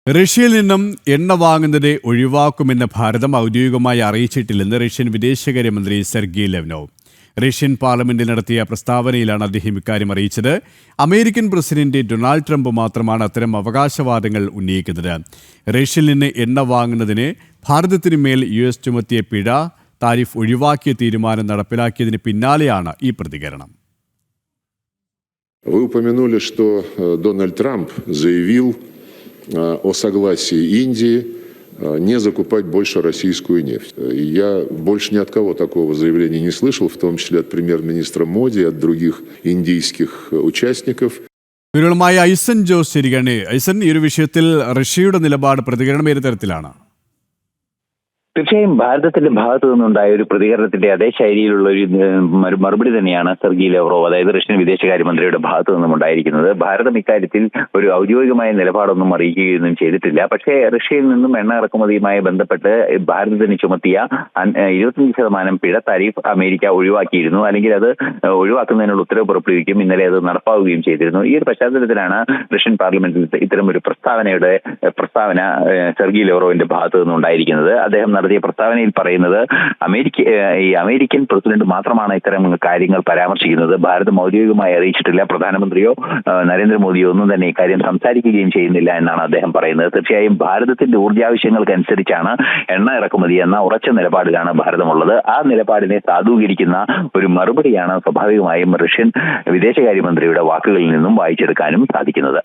റഷ്യയിൽ നിന്നും എണ്ണ വാങ്ങുന്നത് ഒഴിവാക്കുമെന്ന് ഭാരതം ഔദ്യോഗികമായി അറിയിച്ചിട്ടില്ലെന്ന് റഷ്യൻ വിദേശകാര്യമന്ത്രി സെർഗി ലെവ്നോവ്. റഷ്യൻ പാർലമെന്റിൽ നടത്തിയ പ്രസ്താവനയിലാണ് അദ്ദേഹം ഇക്കാര്യം അറിയിച്ചത്. അമേരിക്കൻ പ്രസിഡന്റ് ഡൊണാൾഡ് ട്രംപ് മാത്രമാണ് അത്തരം അവകാശവാദങ്ങൾ ഉന്നയിക്കുന്നത്. റഷ്യയിൽ നിന്ന് എണ്ണ വാങ്ങുന്നതിന് ഭാരതത്തിനു മേൽ US ചുമത്തിയ പിഴ താരിഫ് ഒഴിവാക്കിയ തീരുമാനം നടപ്പിലാക്കിയതിന് പിന്നാലെയാണ് ഈ പ്രതികരണം. Вы упомянули, что Дональд Трамп заявил о согласии Индии не закупать больше российскую нефть. Я больше ни от кого такого заявления не слышал, в том числе от премьер-министра Моди и от других индийских участников. വിവരങ്ങളുമായി ഐസൻ ജോസ് ശരിയാണ്. ഐസൻ, ഈ ഒരു വിഷയത്തിൽ റഷ്യയുടെ നിലപാട് പ്രതികരണം ഏത് തരത്തിലാണ്? തീർച്ചയായും ഭാരതത്തിന്റെ ഭാഗത്തു നിന്നുണ്ടായ ഒരു പ്രതികരണത്തിന്റെ അതേ ശൈലിയിലുള്ള ഒരു മറുപടി തന്നെയാണ് സെർഗി ലാവ്റോവ്, അതായത് റഷ്യൻ വിദേശകാര്യമന്ത്രിയുടെ ഭാഗത്തു നിന്നും ഉണ്ടായിരിക്കുന്നത്. ഭാരതം ഇക്കാര്യത്തിൽ ഒരു ഔദ്യോഗികമായ നിലപാടൊന്നും അറിയിക്കുകയൊന്നും ചെയ്തിട്ടില്ല. പക്ഷേ റഷ്യയിൽ നിന്നും എണ്ണ ഇറക്കുമതിയുമായി ബന്ധപ്പെട്ട് ഭാരതത്തിന് ചുമത്തിയ 25% പിഴ താരിഫ് അമേരിക്ക ഒഴിവാക്കിയിരുന്നു, അല്ലെങ്കിൽ അത് ഒഴിവാക്കുന്നതിനുള്ള ഉത്തരവ് പുറപ്പെടുവിക്കും. ഇന്നലെ അത് നടപ്പാവുകയും ചെയ്തിരുന്നു. ഈ ഒരു പശ്ചാത്തലത്തിലാണ് റഷ്യൻ പാർലമെന്റിൽ ഇത്തരം ഒരു പ്രസ്താവന സെർഗി ലാവ്റോവിന്റെ ഭാഗത്തു നിന്നുണ്ടായിരിക്കുന്നത്. അദ്ദേഹം നടത്തിയ പ്രസ്താവനയിൽ പറയുന്നത് അമേരിക്കൻ പ്രസിഡന്റ് മാത്രമാണ് ഇത്തരം കാര്യങ്ങൾ പരാമർശിക്കുന്നത്. ഭാരതം ഔദ്യോഗികമായി അറിയിച്ചിട്ടില്ല. പ്രധാനമന്ത്രിയോ നരേന്ദ്രമോദിയോ ഒന്നും തന്നെ ഇക്കാര്യം സംസാരിക്കുകയും ചെയ്യുന്നില്ല എന്നാണ് അദ്ദേഹം പറയുന്നത്. തീർച്ചയായും ഭാരതത്തിന്റെ ഊർജ്ജാവശ്യങ്ങൾക്കനുസരിച്ചാണ് എണ്ണ ഇറക്കുമതി എന്ന ഉറച്ച നിലപാടിലാണ് ഭാരതമുള്ളത്. ആ നിലപാടിനെ സാധൂകരിക്കുന്ന ഒരു മറുപടിയാണ് സ്വാഭാവികമായും റഷ്യൻ വിദേശകാര്യമന്ത്രിയുടെ വാക്കുകളിൽ നിന്നും വായിച്ചെടുക്കാനും സാധിക്കുന്നത്.